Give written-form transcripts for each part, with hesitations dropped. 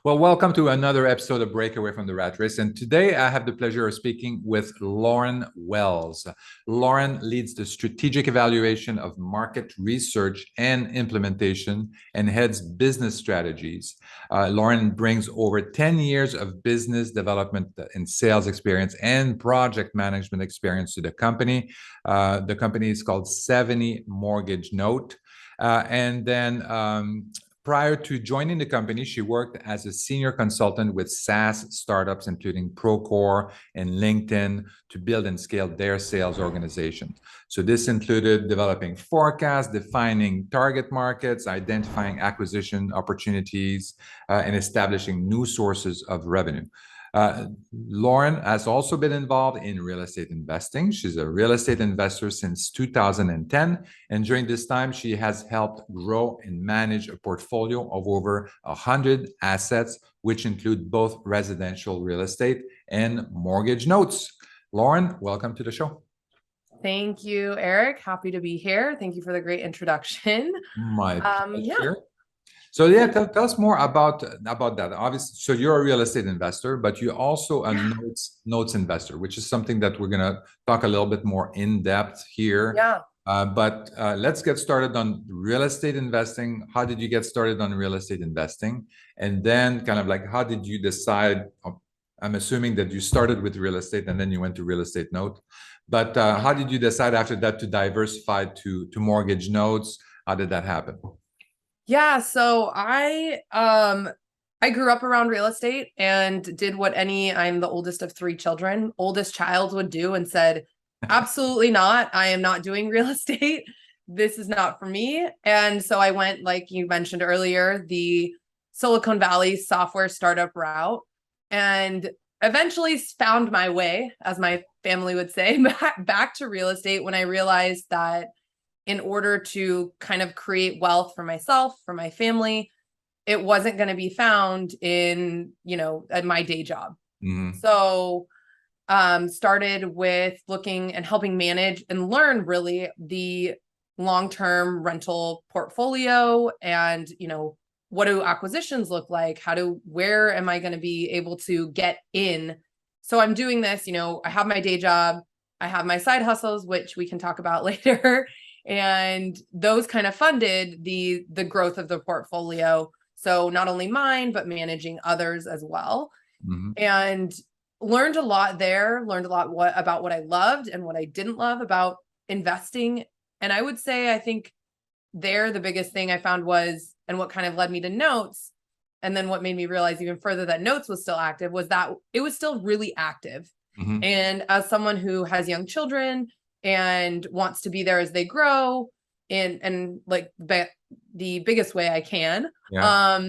Well, welcome to another episode of Breakaway from the Rat Race. And today I have the pleasure of speaking with Lauren Wells. Lauren leads the strategic evaluation of market research and implementation and heads business strategies. Lauren brings over 10 years of business development and sales experience and project management experience to the company. The company is called 70 Mortgage Note. Prior to joining the company, she worked as a senior consultant with SaaS startups, including Procore and LinkedIn, to build and scale their sales organization. So this included developing forecasts, defining target markets, identifying acquisition opportunities, and establishing new sources of revenue. Lauren has also been involved in real estate investing. She's a real estate investor since 2010. And during this time, she has helped grow and manage a portfolio of over 100 assets, which include both residential real estate and mortgage notes. Lauren, welcome to the show. Thank you, Eric. Happy to be here. Thank you for the great introduction. My pleasure. So tell us more about that. Obviously, so you're a real estate investor, but you're also a notes investor, which is something that we're going to talk a little bit more in depth here. Yeah. But let's get started on real estate investing. How did you get started on real estate investing? And then kind of like, how did you decide? I'm assuming that you started with real estate and then you went to real estate note. But how did you decide after that to diversify to mortgage notes? How did that happen? Yeah, so I grew up around real estate and did what I'm the oldest of three children, oldest child would do, and said, absolutely not. I am not doing real estate. This is not for me. And so I went, like you mentioned earlier, the Silicon Valley software startup route, and eventually found my way, as my family would say, back to real estate when I realized that in order to kind of create wealth for myself, for my family, it wasn't going to be found in, at my day job. Mm-hmm. So started with looking and helping manage and learn really the long-term rental portfolio and, what do acquisitions look like? Where am I going to be able to get in? So I'm doing this, I have my day job, I have my side hustles, which we can talk about later. And those kind of funded the growth of the portfolio. So not only mine, but managing others as well. Mm-hmm. And learned a lot there, about what I loved and what I didn't love about investing. And I would say, I think the biggest thing I found was, and what kind of led me to notes, and then what made me realize even further that notes was still active, was that it was still really active. Mm-hmm. And as someone who has young children and wants to be there as they grow and like the biggest way I can. Yeah.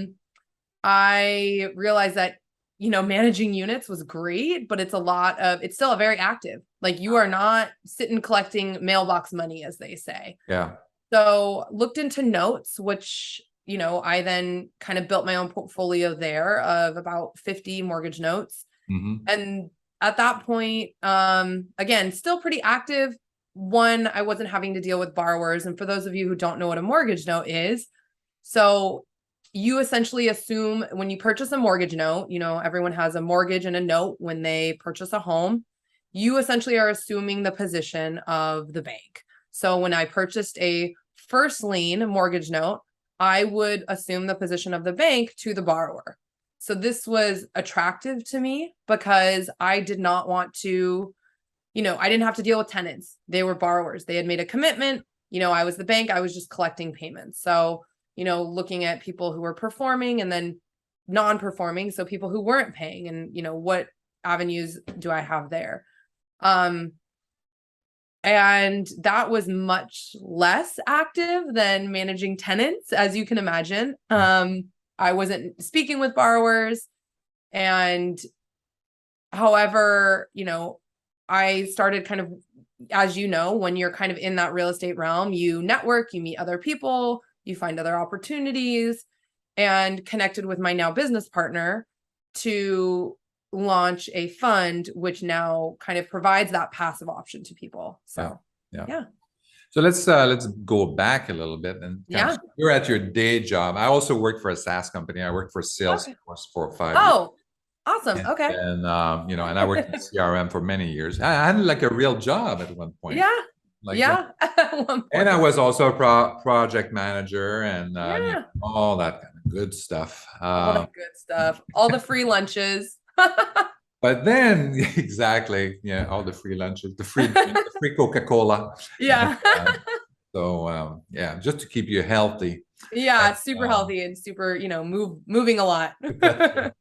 I realized that, managing units was great, but it's still a very active, like you are not sitting collecting mailbox money, as they say. Yeah. So looked into notes, which, I then kind of built my own portfolio there of about 50 mortgage notes. Mm-hmm. And at that point, again, still pretty active. One, I wasn't having to deal with borrowers. And for those of you who don't know what a mortgage note is, so you essentially assume when you purchase a mortgage note, everyone has a mortgage and a note when they purchase a home. You essentially are assuming the position of the bank. So when I purchased a first lien mortgage note, I would assume the position of the bank to the borrower. So this was attractive to me because I did not want to, I didn't have to deal with tenants. They were borrowers. They had made a commitment. I was the bank. I was just collecting payments. So, looking at people who were performing and then non-performing. So people who weren't paying and, what avenues do I have there? And that was much less active than managing tenants, as you can imagine. I wasn't speaking with borrowers. And however, I started kind of, as when you're kind of in that real estate realm, you network, you meet other people, you find other opportunities, and connected with my now business partner to launch a fund, which now kind of provides that passive option to people. So, yeah. So let's go back a little bit and kind of, Yeah. you're at your day job. I also worked for a SaaS company. I worked for Okay. Salesforce for 5 years. Oh, awesome. Okay. And and I worked in CRM for many years. I had like a real job at one point. Yeah. Like, Yeah. At one and I point. was also a project manager and Yeah. all that kind of good stuff. All the good stuff. All the free lunches. But then exactly, yeah, all the free lunches, the free Coca-Cola. And, Yeah. yeah, just to keep you healthy. Yeah, And, it's super healthy and super, moving a lot. that's right.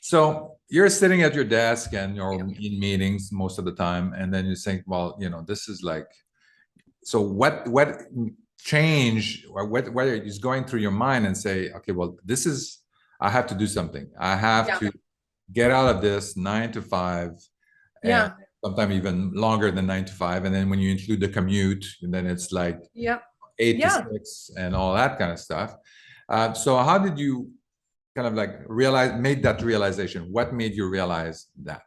So you're sitting at your desk and you're Yeah. in meetings most of the time, and then you think, well, this is like, so what change or what is going through your mind and say, okay, well, this is, I have to do something. I have Yeah. to get out of this 9 to 5, and Yeah. sometimes even longer than 9 to 5. And then when you include the commute, and then it's like Yeah. 8 to 6 and all that kind of stuff. So how did you kind of like made that realization? What made you realize that?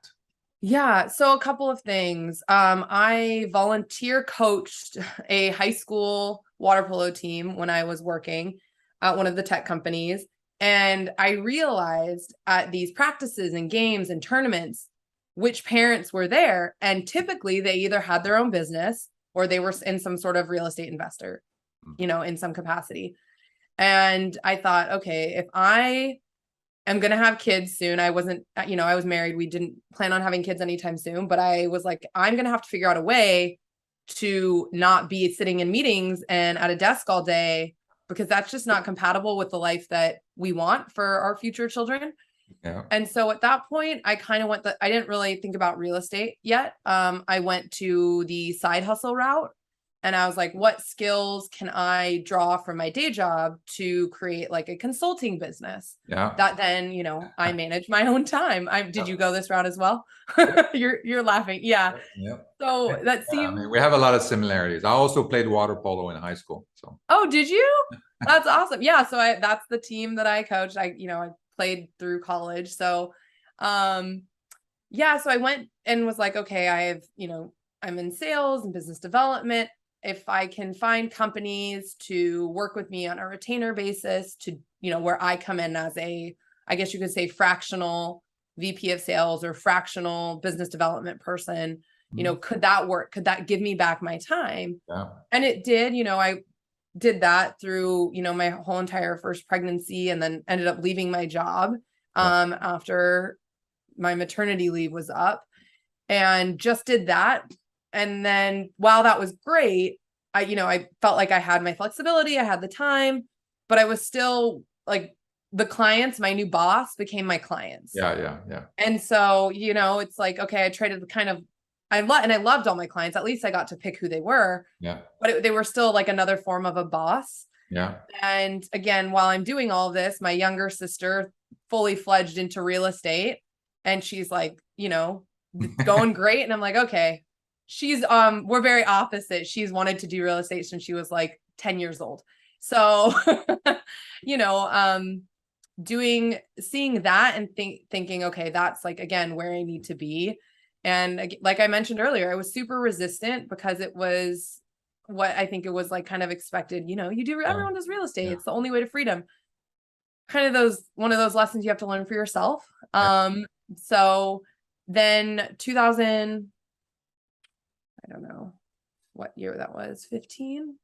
Yeah. So a couple of things. I volunteer coached a high school water polo team when I was working at one of the tech companies. And I realized at these practices and games and tournaments, which parents were there. And typically they either had their own business or they were in some sort of real estate investor, in some capacity. And I thought, okay, if I am going to have kids soon, I wasn't, I was married. We didn't plan on having kids anytime soon, but I was like, I'm going to have to figure out a way to not be sitting in meetings and at a desk all day, because that's just not compatible with the life that we want for our future children. Yeah. And so at that point, I kind of I didn't really think about real estate yet. I went to the side hustle route. And I was like, what skills can I draw from my day job to create like a consulting business Yeah. that then, I manage my own time. Did you go this route as well? You're laughing. Yeah. Yeah. So that Yeah, I seemed, mean, we have a lot of similarities. I also played water polo in high school. So oh, did you? That's awesome. Yeah. So that's the team that I coached. I played through college. So, yeah, so I went and was like, okay, I'm in sales and business development. If I can find companies to work with me on a retainer basis to, where I come in as I guess you could say fractional VP of sales or fractional business development person, could that work? Could that give me back my time? yeah. And it did. I did that through, my whole entire first pregnancy, and then ended up leaving my job after my maternity leave was up, and just did that. And then while that was great, I felt like I had my flexibility, I had the time, but I was still like, the clients, my new boss became my clients. Yeah. And so, it's like, okay, I traded the kind of, I loved all my clients. At least I got to pick who they were. Yeah. But they were still like another form of a boss. Yeah. And again, while I'm doing all of this, my younger sister fully fledged into real estate, and she's like, going great. And I'm like, okay, she's, we're very opposite. She's wanted to do real estate since she was like 10 years old. So, seeing that and thinking, okay, that's like, again, where I need to be. And like I mentioned earlier, I was super resistant because it was what I think it was like kind of expected, everyone does real estate. Yeah. It's the only way to freedom. Kind of one of those lessons you have to learn for yourself. So then 2000, I don't know what year that was, 15,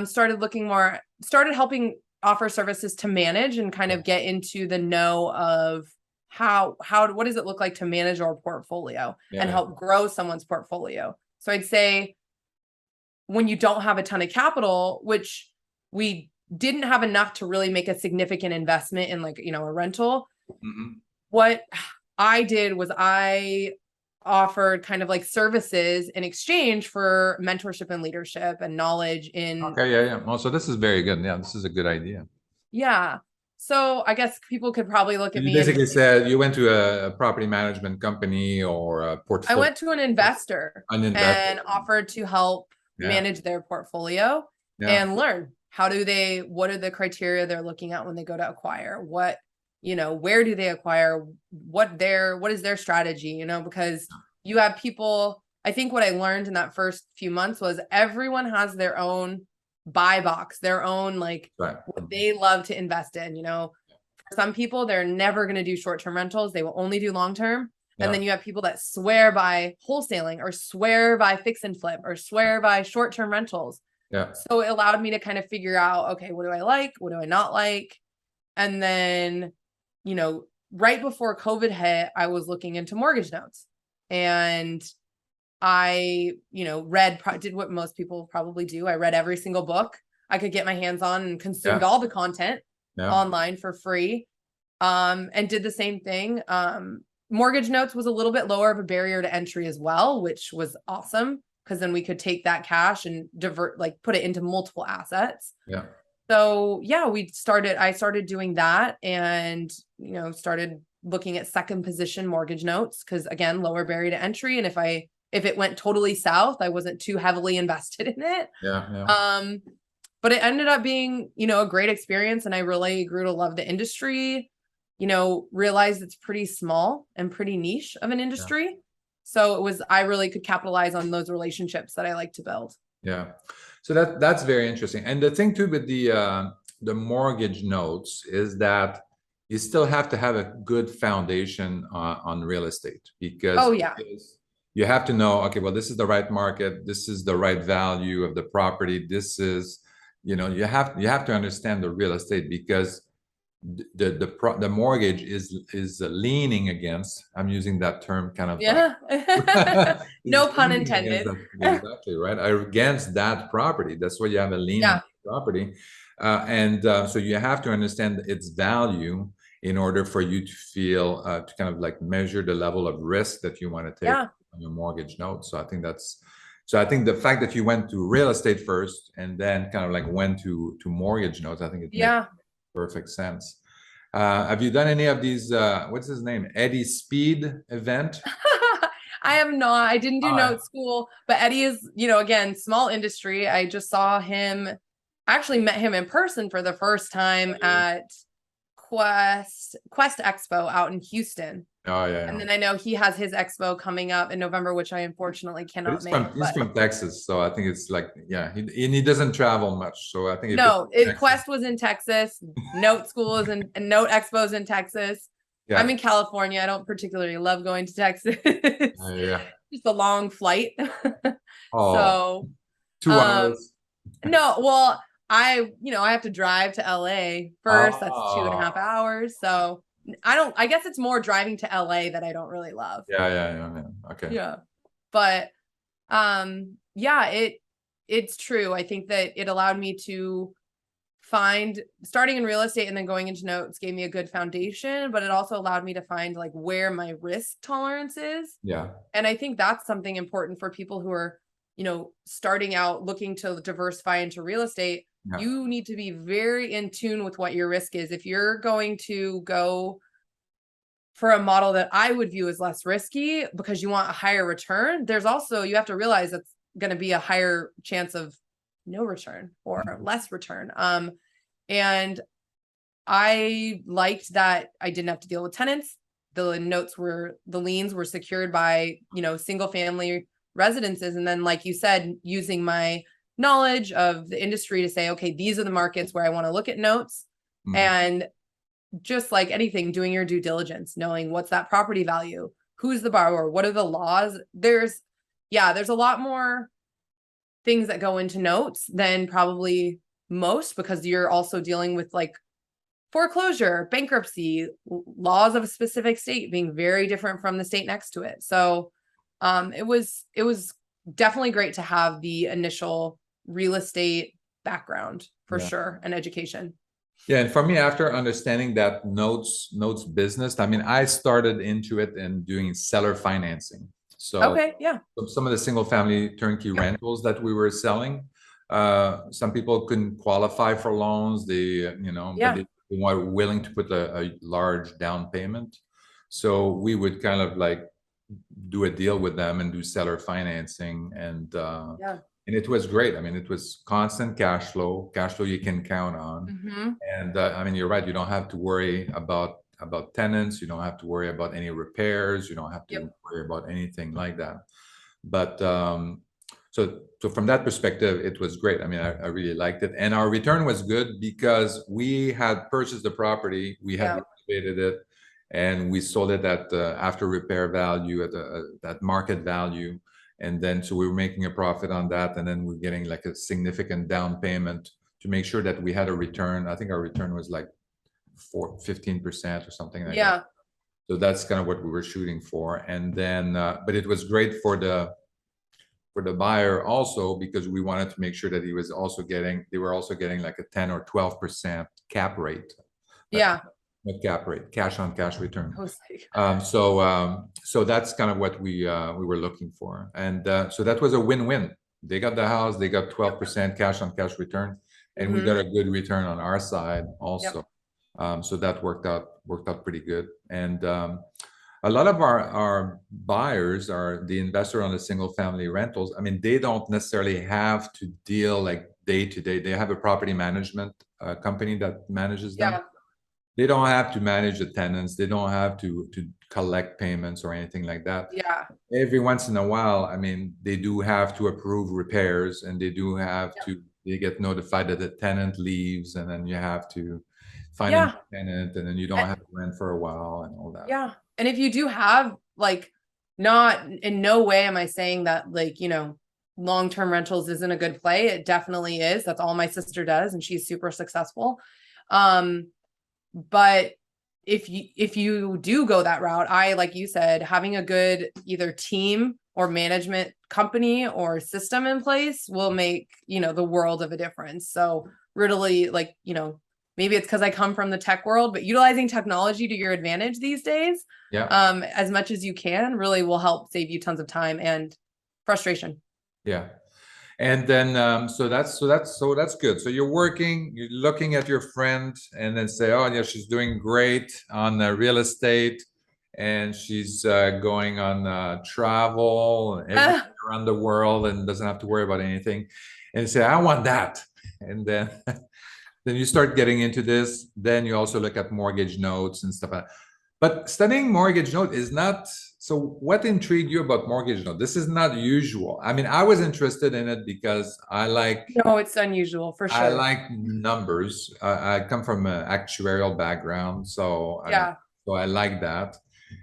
started helping offer services to manage and kind of get into the know of what does it look like to manage our portfolio and help grow someone's portfolio. So I'd say when you don't have a ton of capital, which we didn't have enough to really make a significant investment in like, a rental. Mm-hmm. What I did was I offered kind of like services in exchange for mentorship and leadership and knowledge in. Okay. Yeah. Well, so this is very good. Yeah. This is a good idea. Yeah. So I guess people could probably look at me. You basically said you went to a property management company or a portfolio. I went to an investor and offered to help manage their portfolio and learn what are the criteria they're looking at when they go to acquire, where do they acquire, what is their strategy, because you have people I think what I learned in that first few months was everyone has their own buy box, their own like Right. what they love to invest in. For some people, they're never going to do short-term rentals. They will only do long-term. And then you have people that swear by wholesaling or swear by fix and flip or swear by short-term rentals. Yeah. So it allowed me to kind of figure out, okay, what do I like? What do I not like? And then, right before COVID hit, I was looking into mortgage notes, and I, did what most people probably do. I read every single book I could get my hands on and consumed all the content online for free. And did the same thing. Mortgage notes was a little bit lower of a barrier to entry as well, which was awesome because then we could take that cash and put it into multiple assets. Yeah. So yeah, I started doing that and, started looking at second position mortgage notes because again, lower barrier to entry. And if it went totally south, I wasn't too heavily invested in it. Yeah. But it ended up being, a great experience and I really grew to love the industry, realized it's pretty small and pretty niche of an industry. Yeah. So I really could capitalize on those relationships that I like to build. Yeah. So that's very interesting. And the thing too with the mortgage notes is that you still have to have a good foundation on real estate because you have to know, okay, well, this is the right market, this is the right value of the property, this is, you have to understand the real estate because the mortgage is leaning against, I'm using that term kind of no pun intended. Exactly right, against that property. That's why you have a lien on the property, so you have to understand its value in order for you to feel to kind of like measure the level of risk that you want to take on your mortgage note. So I think the fact that you went to real estate first and then kind of like went to mortgage notes, I think it makes perfect sense. Have you done any of these, what's his name, Eddie Speed event? I have not. I didn't do note school, but Eddie is, again, small industry. I just saw him, actually met him in person for the first time at Quest Expo out in Houston. Oh yeah. And then I know he has his expo coming up in November, which I unfortunately cannot make. He's from Texas, so I think it's like, he doesn't travel much. So I think Quest was in Texas, Note School is and Note Expos in Texas. Yeah. I'm in California. I don't particularly love going to Texas. Just a long flight. So 2 hours. No, well, I have to drive to LA first. That's 2.5 hours. So I guess it's more driving to LA that I don't really love. Yeah. Okay. Yeah. But, it's true. I think that it allowed me to starting in real estate and then going into notes gave me a good foundation, but it also allowed me to find like where my risk tolerance is. Yeah. And I think that's something important for people who are, starting out looking to diversify into real estate. Yeah. You need to be very in tune with what your risk is. If you're going to go for a model that I would view as less risky because you want a higher return, you have to realize that's going to be a higher chance of no return or less return. And I liked that I didn't have to deal with tenants. The liens were secured by, single family residences. And then, like you said, using my knowledge of the industry to say, okay, these are the markets where I want to look at notes. And just like anything, doing your due diligence, knowing what's that property value, who's the borrower, what are the laws. There's a lot more things that go into notes than probably most, because you're also dealing with like foreclosure, bankruptcy, laws of a specific state being very different from the state next to it. So it was definitely great to have the initial real estate background for sure, and education. Yeah, and for me, after understanding that notes business, I mean, I started into it and doing seller financing. So some of the single family turnkey rentals that we were selling, some people couldn't qualify for loans. But they weren't willing to put a large down payment. So we would kind of like do a deal with them and do seller financing, and it was great. I mean, it was constant cash flow you can count on. And I mean, you're right, you don't have to worry about tenants, you don't have to worry about any repairs, you don't have to worry about anything like that. But so from that perspective, it was great. I mean, I really liked it. And our return was good because we had purchased the property, we had renovated it, and we sold it at after repair value at market value. And then so we were making a profit on that, and then we're getting like a significant down payment to make sure that we had a return. I think our return was like 15% or something like that. So that's kind of what we were shooting for. And then, but it was great for the buyer also, because we wanted to make sure that they were also getting like a 10 or 12% cap rate. Yeah. Not cap rate, cash on cash return. Oh, so that's kind of what we were looking for. And so that was a win-win. They got the house, they got 12% cash on cash return, and we got a good return on our side also. So that worked out pretty good. And a lot of our buyers are the investor on the single family rentals. I mean, they don't necessarily have to deal like day to day. They have a property management company that manages them. They don't have to manage the tenants. They don't have to collect payments or anything like that. Every once in a while, I mean, they do have to approve repairs, and they do have to, they get notified that the tenant leaves, and then you have to find a new tenant, and then you don't have to rent for a while and all that. Yeah. And if you do have, like, not in no way am I saying that, like, you know, long-term rentals isn't a good play. It definitely is. That's all my sister does, and she's super successful. But if you do go that route, like you said, having a good either team or management company or system in place will make, you know, the world of a difference. So really, like, you know, maybe it's because I come from the tech world, but utilizing technology to your advantage these days, as much as you can, really will help save you tons of time and frustration. Yeah. And then so that's good. So you're looking at your friend and then say, oh yeah, she's doing great on real estate, and she's going on travel around the world and doesn't have to worry about anything. And you say, I want that. And then then you start getting into this. Then you also look at mortgage notes and stuff like that. But studying mortgage note is not. So what intrigued you about mortgage note? This is not usual. I mean, I was interested in it because I like. No, it's unusual for sure. I like numbers. I come from an actuarial background, so so I like that.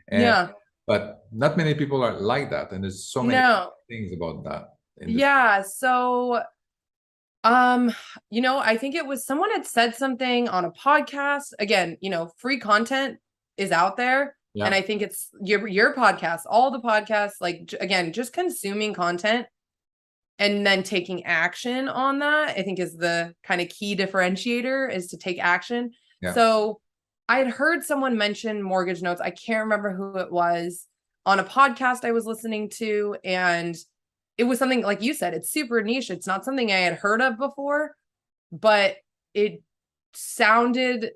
And, but not many people are like that, and there's so many things about that. So, you know, I think it was someone had said something on a podcast. Again, you know, free content is out there. And I think it's your podcast, all the podcasts, like, again, just consuming content and then taking action on that, I think is the kind of key differentiator, is to take action. So I had heard someone mention mortgage notes. I can't remember who it was, on a podcast I was listening to. And it was something, like you said, it's super niche. It's not something I had heard of before, but it sounded,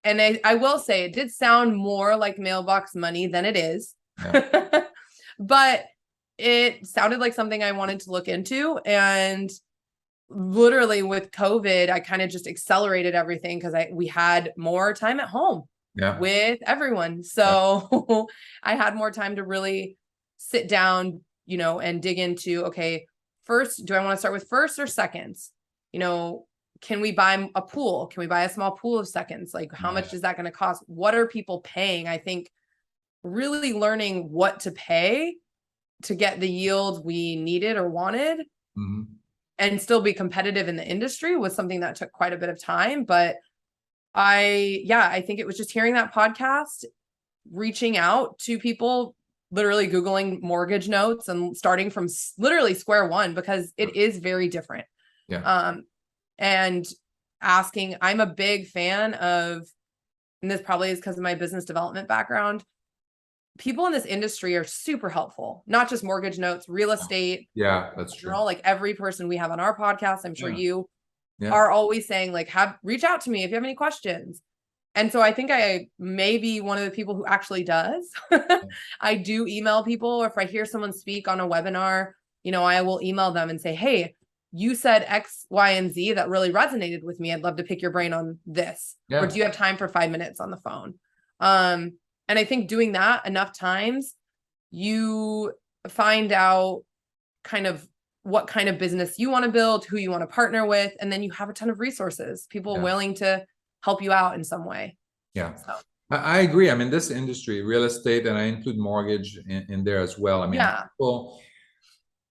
and I will say, it did sound more like mailbox money than it is. But it sounded like something I wanted to look into. And literally with COVID, I kind of just accelerated everything because we had more time at home with everyone. So I had more time to really sit down, you know, and dig into, okay, first, do I want to start with first or seconds? You know, can we buy a pool? Can we buy a small pool of seconds? Like, how much is that going to cost? What are people paying? I think really learning what to pay to get the yield we needed or wanted and still be competitive in the industry was something that took quite a bit of time. But I think it was just hearing that podcast, reaching out to people, literally Googling mortgage notes and starting from literally square one, because it is very different. And asking, I'm a big fan of, and this probably is because of my business development background, people in this industry are super helpful, not just mortgage notes, real estate. That's true. Like every person we have on our podcast, I'm sure you are always saying, like, reach out to me if you have any questions. And so I think I may be one of the people who actually does. I do email people, or if I hear someone speak on a webinar, you know, I will email them and say, hey, you said X, Y, and Z that really resonated with me. I'd love to pick your brain on this. Or do you have time for 5 minutes on the phone? And I think doing that enough times, you find out kind of what kind of business you want to build, who you want to partner with, and then you have a ton of resources, people willing to help you out in some way. Yeah. So. I agree. I mean, this industry, real estate, and I include mortgage in there as well. I mean,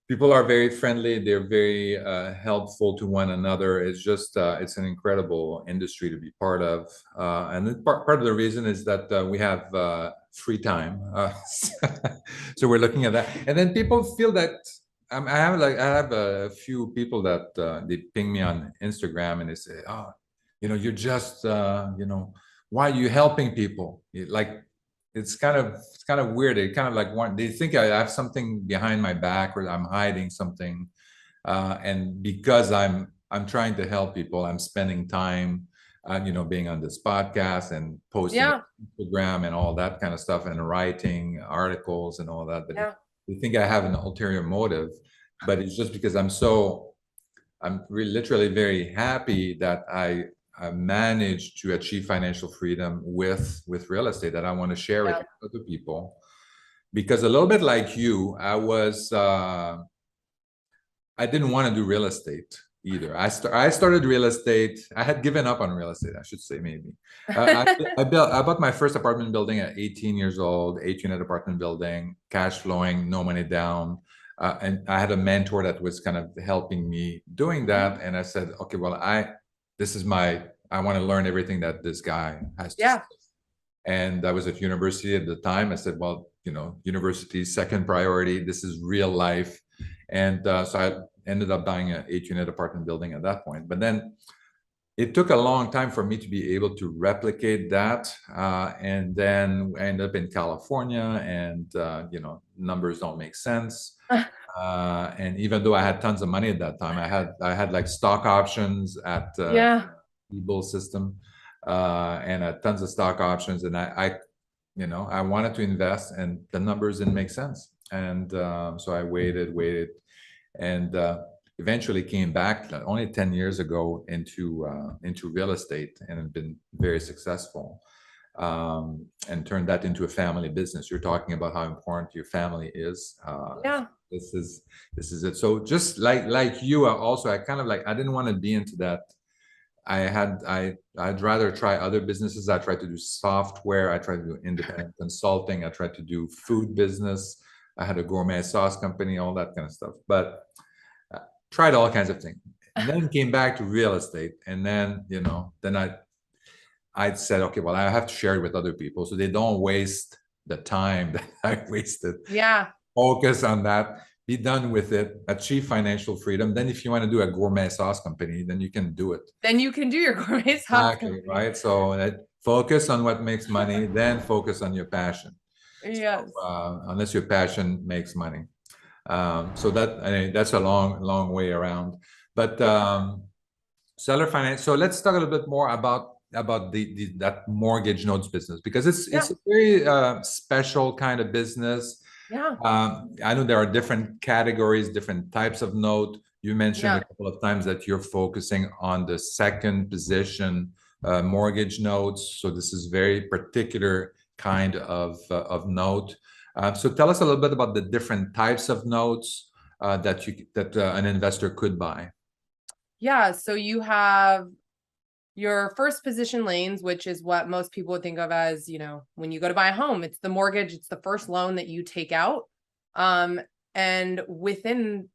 people are very friendly. They're very helpful to one another. It's just, it's an incredible industry to be part of. And part of the reason is that we have free time. So we're looking at that. And then people feel that I have a few people that they ping me on Instagram and they say, oh, you're just, why are you helping people? Like, it's kind of weird. They kind of like they think I have something behind my back or I'm hiding something. And because I'm trying to help people, I'm spending time, being on this podcast and posting on Instagram and all that kind of stuff and writing articles and all that. But they think I have an ulterior motive, but it's just because I'm really literally very happy that I managed to achieve financial freedom with real estate that I want to share with other people. Because a little bit like you, I didn't want to do real estate either. I started real estate. I had given up on real estate, I should say, maybe. I bought my first apartment building at 18 years old, 8-unit apartment building, cash flowing, no money down. And I had a mentor that was kind of helping me doing that. And I said, okay, well, I want to learn everything that this guy has to say. And I was at university at the time. I said, well, university, second priority. This is real life. And so I ended up buying an 8-unit apartment building at that point. But then it took a long time for me to be able to replicate that. And then I ended up in California and, numbers don't make sense. And even though I had tons of money at that time, I had like stock options at Eagle system, and had tons of stock options. And I wanted to invest and the numbers didn't make sense. And so I waited and eventually came back only 10 years ago into real estate and have been very successful, and turned that into a family business. You're talking about how important your family is. This is it. So just like you, I kind of I didn't want to be into that. I'd rather try other businesses. I tried to do software. I tried to do independent consulting. I tried to do food business. I had a gourmet sauce company, all that kind of stuff. But tried all kinds of things. And then came back to real estate. And then, I said, okay, well, I have to share it with other people so they don't waste the time that I wasted. Focus on that. Be done with it, achieve financial freedom. Then if you want to do a gourmet sauce company, then you can do it. Then you can do your gourmet sauce company. Right? So focus on what makes money, then focus on your passion. Yes. So, unless your passion makes money. So that's a long way around. But seller finance. So let's talk a little bit more about that mortgage notes business, because it's a very special kind of business. I know there are different categories, different types of note. You mentioned a couple of times that you're focusing on the second position mortgage notes. So this is very particular kind of note. So tell us a little bit about the different types of notes that an investor could buy. So you have your first position lanes, which is what most people would think of as, when you go to buy a home, it's the mortgage, it's the first loan that you take out. And within,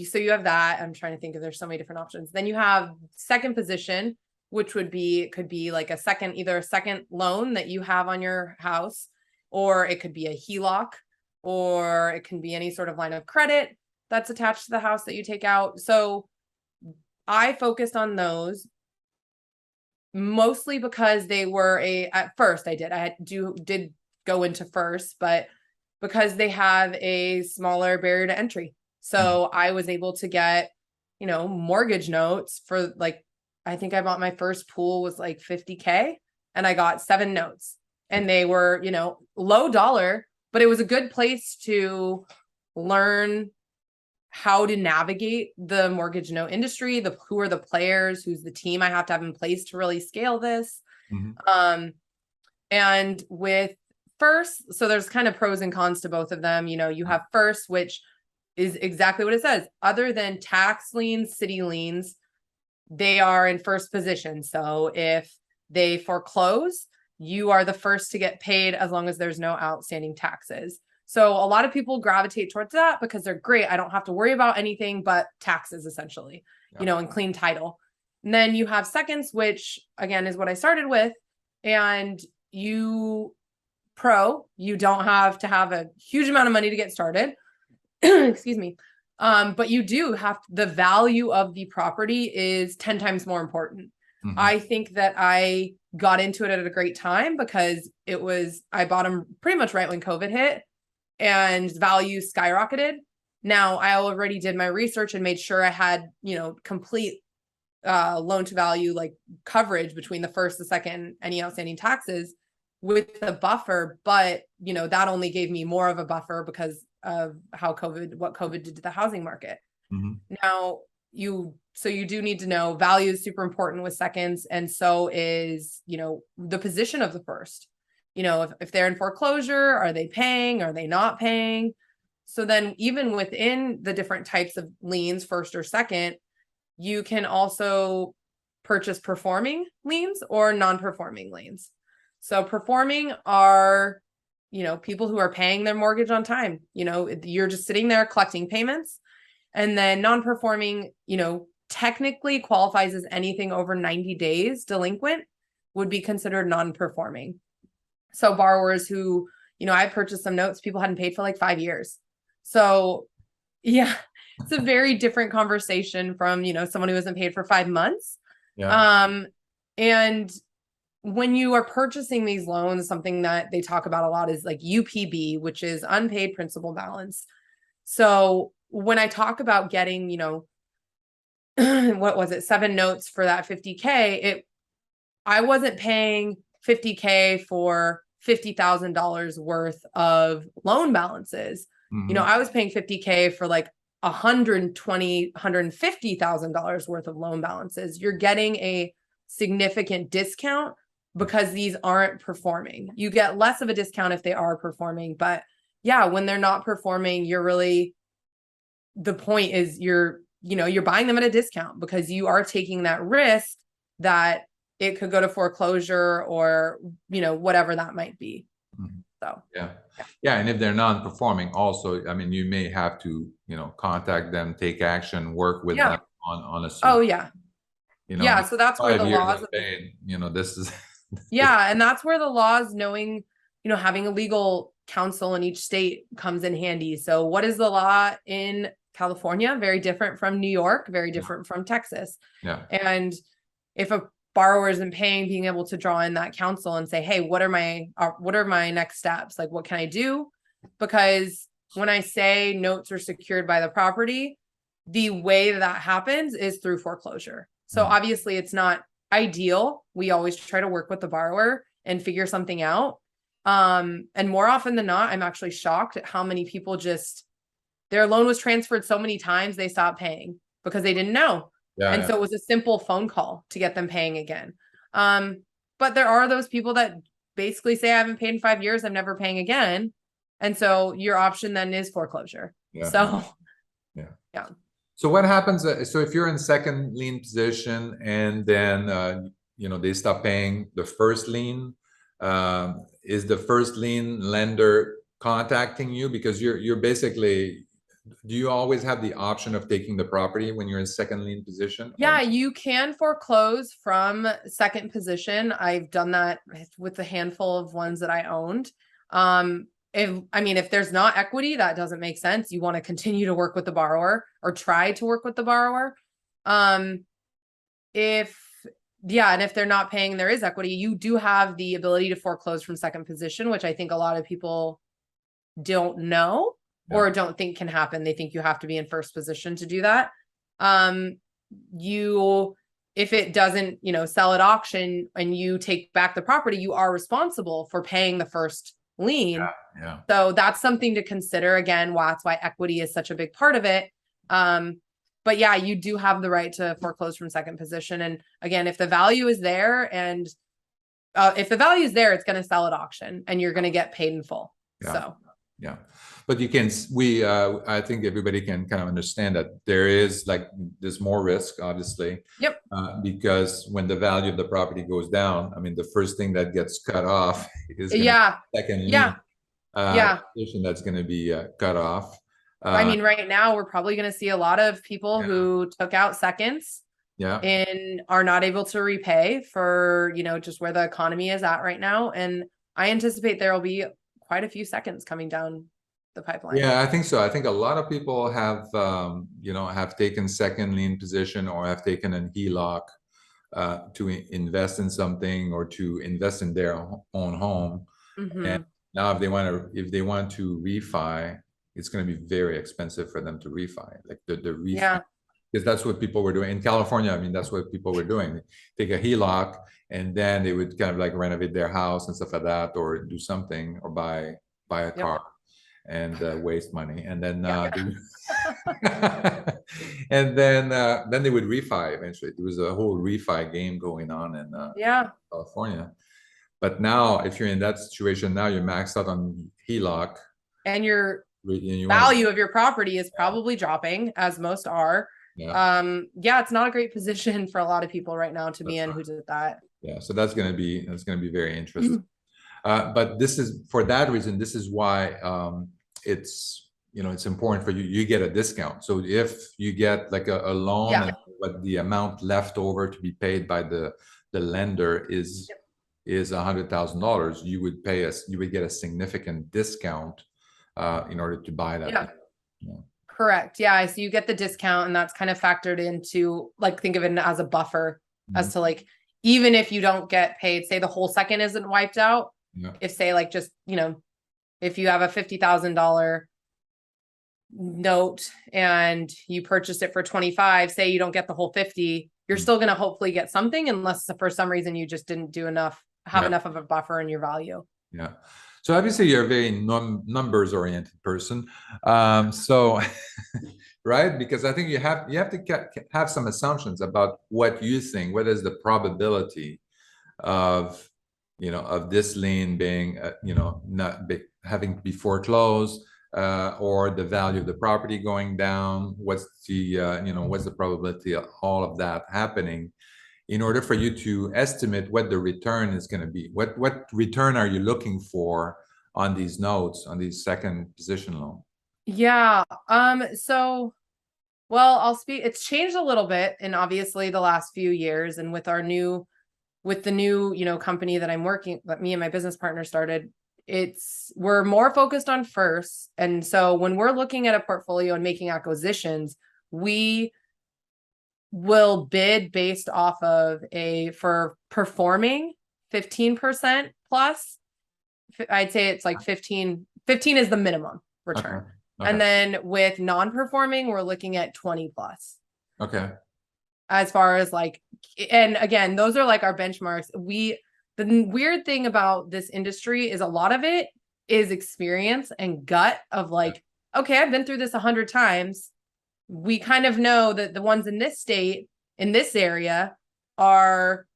so you have that. I'm trying to think if there's so many different options. Then you have second position, which could be like either a second loan that you have on your house, or it could be a HELOC, or it can be any sort of line of credit that's attached to the house that you take out. So I focused on those mostly because they were at first I did go into first, but because they have a smaller barrier to entry. So I was able to get, mortgage notes for I think I bought my first pool was like $50K and I got 7 notes and they were, low dollar, but it was a good place to learn how to navigate the mortgage note industry, who are the players, who's the team I have to have in place to really scale this. And with first, so there's kind of pros and cons to both of them. You have first, which is exactly what it says. Other than tax liens, city liens, they are in first position. So if they foreclose, you are the first to get paid as long as there's no outstanding taxes. So a lot of people gravitate towards that because they're great. I don't have to worry about anything but taxes, essentially, and clean title. And then you have seconds, which again is what I started with. And you don't have to have a huge amount of money to get started. Excuse me. But you do have the value of the property is 10 times more important. I think that I got into it at a great time because I bought them pretty much right when COVID hit and value skyrocketed. Now I already did my research and made sure I had, complete loan to value, like coverage between the first, the second, any outstanding taxes with the buffer. But, that only gave me more of a buffer because of what COVID did to the housing market. Now you do need to know value is super important with seconds. And so is, the position of the first, if they're in foreclosure, are they paying? Are they not paying? So then even within the different types of liens, first or second, you can also purchase performing liens or non-performing liens. So performing are, people who are paying their mortgage on time, you're just sitting there collecting payments. And then non-performing, technically qualifies as anything over 90 days delinquent would be considered non-performing. So borrowers who, I purchased some notes, people hadn't paid for like 5 years. So yeah, it's a very different conversation from, someone who hasn't paid for 5 months. And when you are purchasing these loans, something that they talk about a lot is like UPB, which is unpaid principal balance. So when I talk about getting, what was it, 7 notes for that 50K, I wasn't paying 50K for $50,000 worth of loan balances. I was paying 50K for like $150,000 worth of loan balances. You're getting a significant discount because these aren't performing. You get less of a discount if they are performing, but yeah, when they're not performing, the point is you're buying them at a discount because you are taking that risk that it could go to foreclosure or, whatever that might be. So, yeah. And if they're non-performing also, I mean, you may have to, contact them, take action, work with them on a oh yeah. Yeah. So that's where the laws this is and that's where the laws, knowing, having a legal counsel in each state comes in handy. So what is the law in California? Very different from New York, very different from Texas. And if a borrower isn't paying, being able to draw in that counsel and say, hey, what are my next steps? Like, what can I do? Because when I say notes are secured by the property, the way that happens is through foreclosure. So obviously it's not ideal. We always try to work with the borrower and figure something out. And more often than not, I'm actually shocked at how many people their loan was transferred so many times they stopped paying because they didn't know. So it was a simple phone call to get them paying again. But there are those people that basically say, I haven't paid in 5 years, I'm never paying again. And so your option then is foreclosure. So what happens? So if you're in second lien position and then, they stop paying the first lien, is the first lien lender contacting you? Because you're basically, do you always have the option of taking the property when you're in second lien position? Yeah, you can foreclose from second position. I've done that with a handful of ones that I owned. If there's not equity, that doesn't make sense. You want to continue to work with the borrower or try to work with the borrower. If they're not paying, there is equity, you do have the ability to foreclose from second position, which I think a lot of people don't know or don't think can happen. They think you have to be in first position to do that. If it doesn't, sell at auction and you take back the property, you are responsible for paying the first lien. So that's something to consider. Again, that's why equity is such a big part of it. But yeah, you do have the right to foreclose from second position. And again, if the value is there and if the value is there, it's going to sell at auction and you're going to get paid in full. Yeah. So Yeah. But I think everybody can kind of understand that there's more risk, obviously. Yep. Because when the value of the property goes down, I mean, the first thing that gets cut off is going to Yeah. be second lien Yeah. Yeah. position that's going to be cut off. I mean, right now we're probably going to see a lot of people who took out seconds and are not able to repay for, just where the economy is at right now. And I anticipate there will be quite a few seconds coming down the pipeline. Yeah, I think so. I think a lot of people have taken second lien position or have taken an HELOC to invest in something or to invest in their own home. And now if they want to refi, it's going to be very expensive for them to refi. Like the refi, because that's what people were doing in California. I mean, that's what people were doing. Take a HELOC and then they would kind of like renovate their house and stuff like that, or do something, or buy a car and waste money. And then and then they would refi eventually. There was a whole refi game going on in California. But now, if you're in that situation, now you're maxed out on HELOC, and your value of your property is probably dropping, as most are. It's not a great position for a lot of people right now to be in who did that. Yeah, so that's gonna be very interesting. But this is for that reason. This is why it's important for you. You get a discount. So if you get like a loan, but the amount left over to be paid by the lender is $100,000, you would get a significant discount in order to buy that. Correct. Yeah. So you get the discount, and that's kind of factored into, like, think of it as a buffer as to, like, even if you don't get paid, say the whole second isn't wiped out. If, say, like, just, if you have a $50,000 note and you purchased it for 25, say you don't get the whole 50, you're still going to hopefully get something, unless for some reason you just didn't have enough of a buffer in your value. Yeah. So obviously you're a very numbers oriented person. So, right. Because I think you have to have some assumptions about what you think, what is the probability of, of this lien being, having to be foreclosed, or the value of the property going down. What's the probability of all of that happening, in order for you to estimate what the return is going to be? What return are you looking for on these notes, on these second position loan? Yeah. So, well, I'll speak. It's changed a little bit in obviously the last few years, and with the new, company that me and my business partner started, we're more focused on first. And so when we're looking at a portfolio and making acquisitions, we will bid based off of for performing 15% plus. I'd say it's like 15 is the minimum return. Okay. And then with non-performing, we're looking at 20 plus. Okay. As far as and again, those are like our benchmarks. The weird thing about this industry is a lot of it is experience and gut of okay, I've been through this 100 times. We kind of know that the ones in this state, in this area,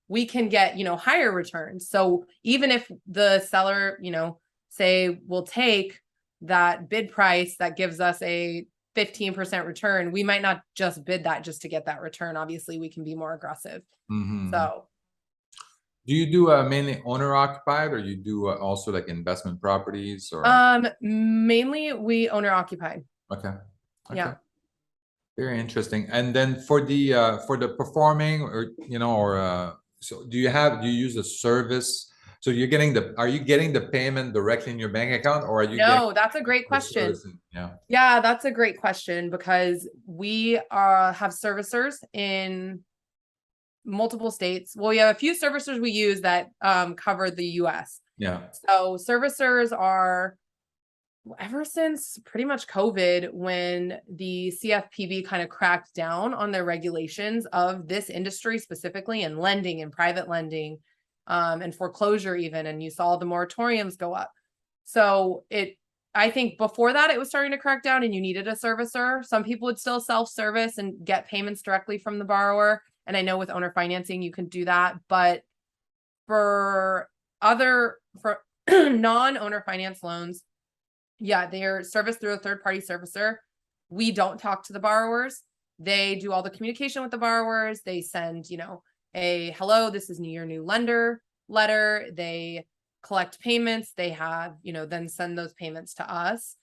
we can get, higher returns. So even if the seller, say will take that bid price that gives us a 15% return, we might not just bid that just to get that return. Obviously, we can be more aggressive. So. Do you do mainly owner occupied, or you do also like investment properties, or? Mainly we owner occupied. Okay. Yeah. Very interesting. And then for the performing, or so do you use a service? So are you getting the payment directly in your bank account, or are you? No, that's a great question. Yeah, that's a great question, because we have servicers in multiple states. Well, we have a few servicers we use that cover the US. Yeah. So servicers are, ever since pretty much COVID, when the CFPB kind of cracked down on their regulations of this industry specifically, and lending and private lending, and foreclosure even, and you saw the moratoriums go up. So I think before that it was starting to crack down and you needed a servicer. Some people would still self-service and get payments directly from the borrower. And I know with owner financing, you can do that. But for other for non-owner finance loans, yeah, they're serviced through a third-party servicer. We don't talk to the borrowers. They do all the communication with the borrowers. They send, a hello, this is your new lender letter. They collect payments. They have, then send those payments to us.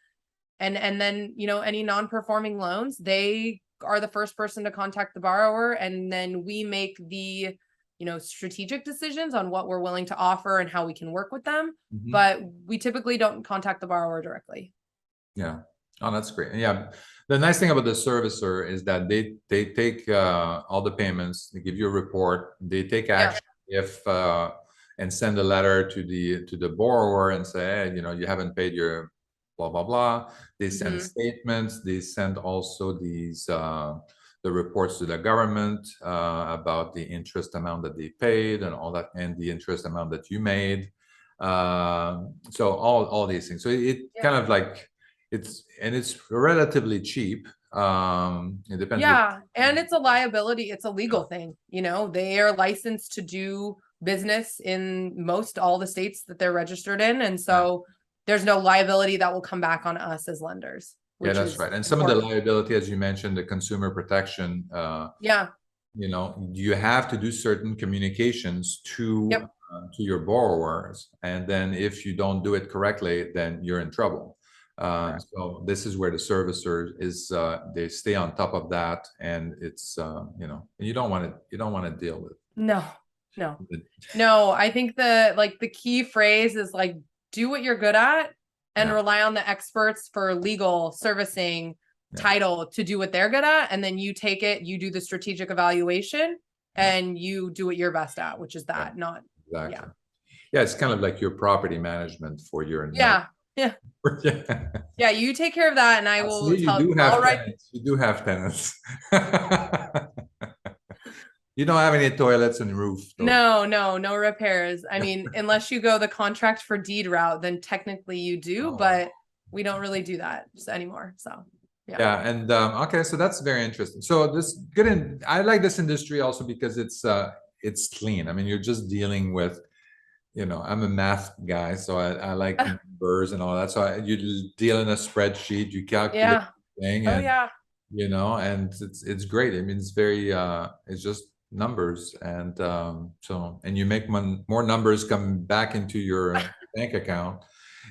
And then, any non-performing loans, they are the first person to contact the borrower. And then we make the, strategic decisions on what we're willing to offer and how we can work with them. Mhm. But we typically don't contact the borrower directly. Yeah. Oh, that's great. Yeah. The nice thing about the servicer is that they take all the payments, they give you a report, they take action if and send a letter to the borrower and say, hey, you haven't paid your blah blah blah. They send statements, they send also these the reports to the government about the interest amount that they paid and all that, and the interest amount that you made. So all these things. So it kind of like it's relatively cheap. It depends. And it's a liability. It's a legal thing. They are licensed to do business in most all the states that they're registered in, and so there's no liability that will come back on us as lenders. Yeah, that's right. And some of the liability, as you mentioned, the consumer protection. You have to do certain communications to your borrowers, and then if you don't do it correctly, then you're in trouble. So this is where the servicer is. They stay on top of that, and it's you don't want to deal with. No. I think the key phrase is like, do what you're good at and rely on the experts for legal servicing title to do what they're good at, and then you take it, you do the strategic evaluation, and you do what you're best at, which is that. Not exactly. It's kind of like your property management for your yeah. You take care of that, and I will tell you. You do have tenants. You don't have any toilets and roof. No repairs. I mean, unless you go the contract for deed route, then technically you do, but we don't really do that anymore. So and okay, so that's very interesting. So I like this industry also because it's clean. I mean, you're just dealing with, I'm a math guy, so I like numbers and all that. So you deal in a spreadsheet, you calculate thing, and and it's great. I mean, it's very it's just numbers, and and you make more numbers come back into your bank account.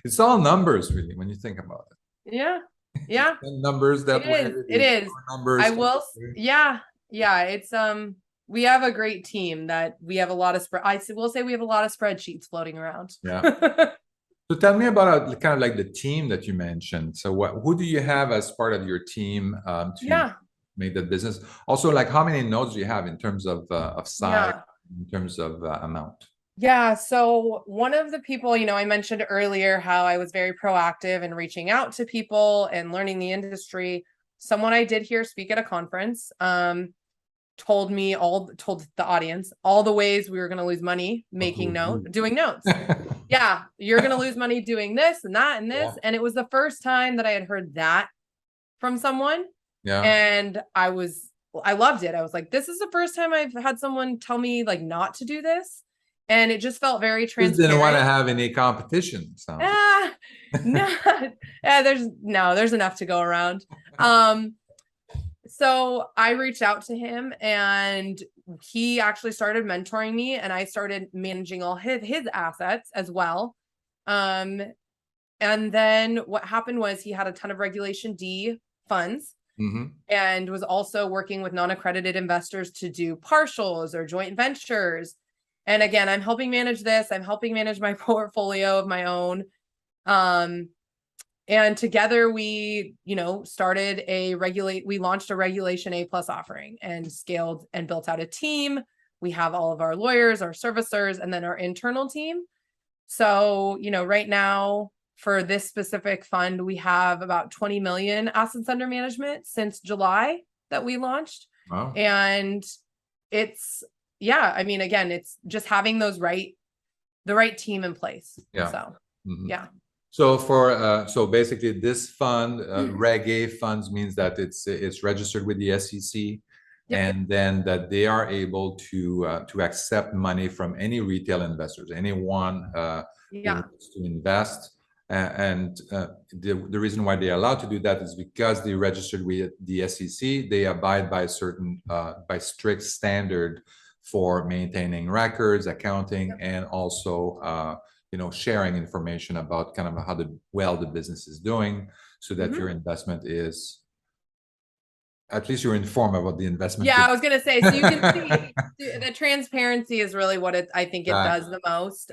It's all numbers, really, when you think about it. Numbers that it is numbers. I will. It's we have a great team that we have a lot of I will say we have a lot of spreadsheets floating around. So tell me about kind of like the team that you mentioned. So who do you have as part of your team to make that business? Also, like, how many nodes do you have in terms of size, in terms of amount? So one of the people, I mentioned earlier how I was very proactive in reaching out to people and learning the industry. Someone I did hear speak at a conference told the audience all the ways we were going to lose money doing notes. You're going to lose money doing this and that and this. And it was the first time that I had heard that from someone. And I loved it. I was like, this is the first time I've had someone tell me like not to do this. And it just felt very transparent. Just didn't want to have any competition. There's enough to go around. So I reached out to him, and he actually started mentoring me, and I started managing all his assets as well. And then what happened was he had a ton of Regulation D funds. And was also working with non-accredited investors to do partials or joint ventures. And again, I'm helping manage this. I'm helping manage my portfolio of my own. And together we, launched a Regulation A+ offering and scaled and built out a team. We have all of our lawyers, our servicers, and then our internal team. So, right now, for this specific fund, we have about 20 million assets under management since July that we launched. Wow. And it's, again, it's just having the right team in place. So basically this fund, Reg A funds, means that it's registered with the SEC. Yep. and then that they are able to accept money from any retail investors, anyone who Yeah. wants to invest. The reason why they're allowed to do that is because they registered with the SEC. They abide by certain by strict standard for maintaining records, accounting, and also sharing information about kind of how the business is doing, so that your investment is, at least you're informed about the investment. Yeah, I was gonna say, so you can see the transparency is really what I think it does the most.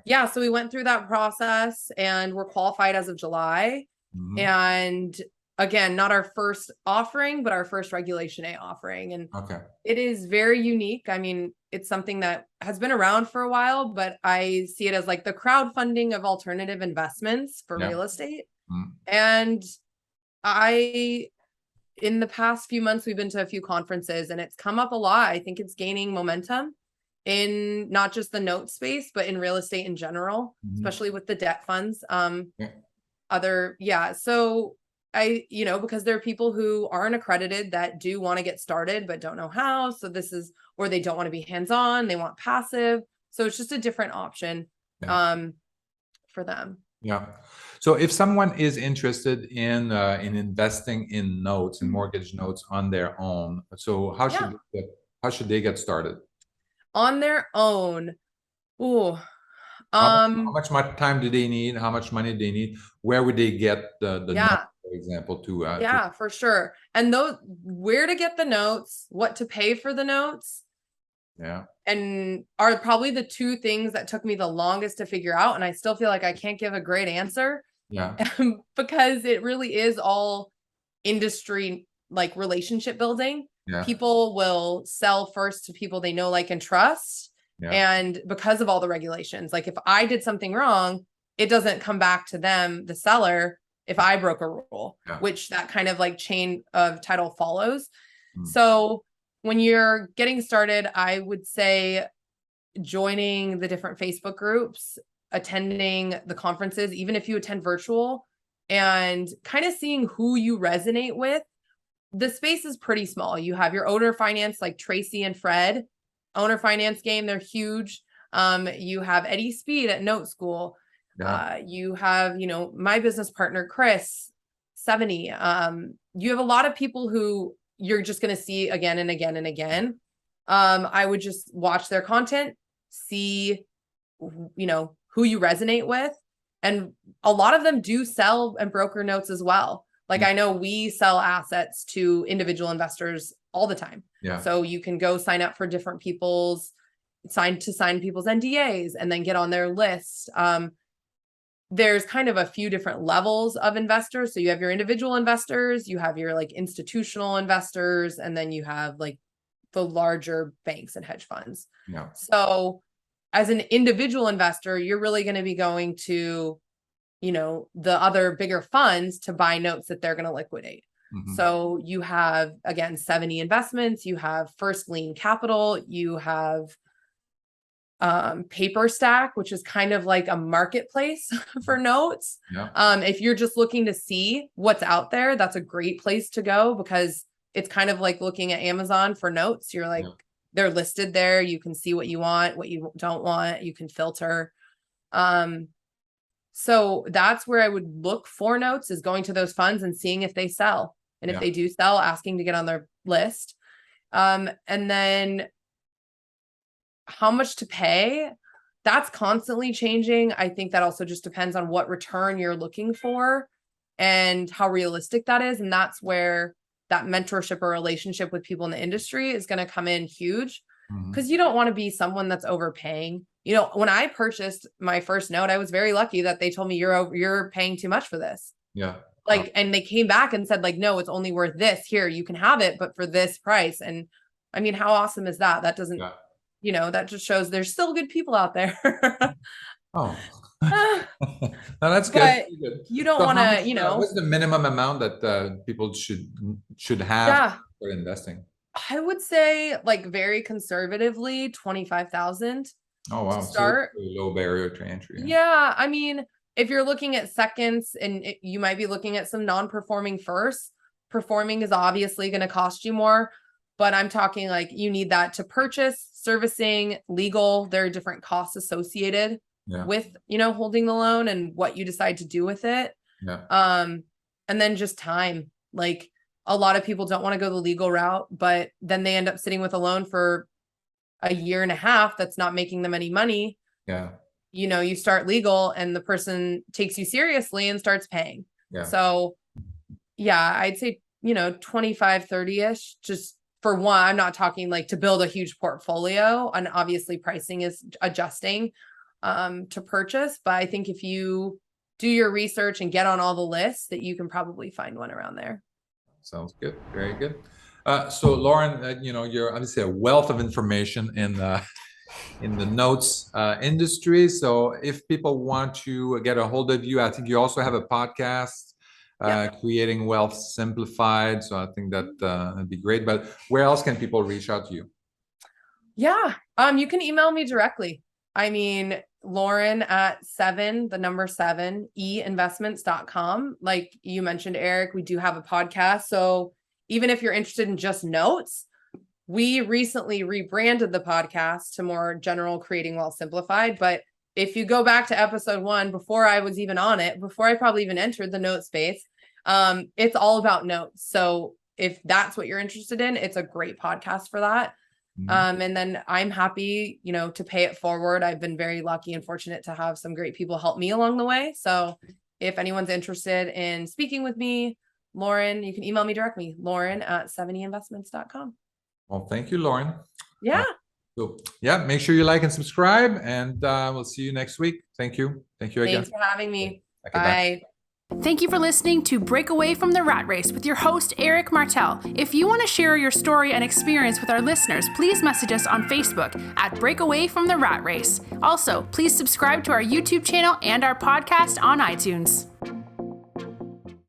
Yeah, so we went through that process and we're qualified as of July. Mhm. And again, not our first offering, but our first Regulation A offering. And Okay. it is very unique. I mean, it's something that has been around for a while, but I see it as like the crowdfunding of alternative investments for Yeah. real estate. Mhm. And in the past few months, we've been to a few conferences and it's come up a lot. I think it's gaining momentum in not just the note space, but in real estate in general, especially with the debt funds. Yeah. So because there are people who aren't accredited that do want to get started, but don't know how. So or they don't want to be hands-on, they want passive. So it's just a different option Yeah. for them. Yeah. So if someone is interested in investing in notes and mortgage notes on their own, so Yeah, how should they get started? on their own. Ooh. How much time do they need? How much money do they need? Where would they get the note, Yeah. for example, to Yeah, for sure. And where to get the notes, what to pay for the notes, yeah. and are probably the two things that took me the longest to figure out. And I still feel like I can't give a great answer Yeah. because it really is all industry, like relationship building. Yeah. People will sell first to people they know, like, and trust. Yeah. And because of all the regulations, like if I did something wrong, it doesn't come back to them, the seller, if I broke a rule, Yeah. which that kind of like chain of title follows. Mm. So when you're getting started, I would say joining the different Facebook groups, attending the conferences, even if you attend virtual, and kind of seeing who you resonate with. The space is pretty small. You have your owner finance, like Tracy and Fred, owner finance game. They're huge. You have Eddie Speed at Note School. Yeah. You have, my business partner, Chris 70. You have a lot of people who you're just going to see again and again and again. I would just watch their content, see, who you resonate with. And a lot of them do sell and broker notes as well. Like I know we sell assets to individual investors all the time. Yeah. So you can go sign up for different sign people's NDAs and then get on their list. There's kind of a few different levels of investors. So you have your individual investors, you have your like institutional investors, and then you have like the larger banks and hedge funds. Yeah. So as an individual investor, you're really going to be going to, the other bigger funds to buy notes that they're going to liquidate. Mhm. So you have, again, 70 investments, you have first lien capital, you have Paper Stack, which is kind of like a marketplace for notes. Yeah. If you're just looking to see what's out there, that's a great place to go because it's kind of like looking at Amazon for notes. You're like, they're listed there. You can see what you want, what you don't want. You can filter. So that's where I would look for notes, is going to those funds and seeing if they sell. And if they do sell, asking to get on their list. And then how much to pay, that's constantly changing. I think that also just depends on what return you're looking for and how realistic that is. And that's where that mentorship or relationship with people in the industry is going to come in huge, because you don't want to be someone that's overpaying. When I purchased my first note, I was very lucky that they told me you're paying too much for this. Yeah. And they came back and said, like, no, it's only worth this. Here, you can have it, but for this price. And I mean, how awesome is that? That doesn't, that just shows there's still good people out there. Oh, no, that's But good. you don't So want how to, much, what's the minimum amount that people should have for investing? I would say, like, very conservatively, 25,000 Oh, wow. to start. So low barrier to entry. Yeah. I mean, if you're looking at seconds and you might be looking at some non-performing firsts, performing is obviously going to cost you more. but I'm talking like you need that to purchase, servicing, legal. There are different costs associated with, holding the loan and what you decide to do with it. And then just time. Like a lot of people don't want to go the legal route, but then they end up sitting with a loan for a year and a half that's not making them any money. You start legal and the person takes you seriously and starts paying. So I'd say, 25, 30-ish, just for one. I'm not talking like to build a huge portfolio, and obviously pricing is adjusting to purchase. But I think if you do your research and get on all the lists, that you can probably find one around there. Sounds good. Very good. So Lauren, you're obviously a wealth of information in the notes industry. So if people want to get a hold of you, I think you also have a podcast, Creating Wealth Simplified. So I think that'd be great. But where else can people reach out to you? You can email me directly. I mean, Lauren at 7 investments.com. Like you mentioned, Eric, we do have a podcast. So even if you're interested in just notes, we recently rebranded the podcast to more general Creating Wealth Simplified. But if you go back to episode 1, before I was even on it, before I probably even entered the note space, it's all about notes. So if that's what you're interested in, it's a great podcast for that. And then I'm happy, to pay it forward. I've been very lucky and fortunate to have some great people help me along the way. So if anyone's interested in speaking with me, Lauren, you can email me directly, Lauren at 70investments.com. Well, thank you, Lauren. So make sure you like and subscribe, and we'll see you next week. Thank you. Thank you again. Thanks for having me. Okay, bye. Thank you for listening to Break Away from the Rat Race with your host, Eric Martel. If you want to share your story and experience with our listeners, please message us on Facebook at Break Away from the Rat Race. Also, please subscribe to our YouTube channel and our podcast on iTunes.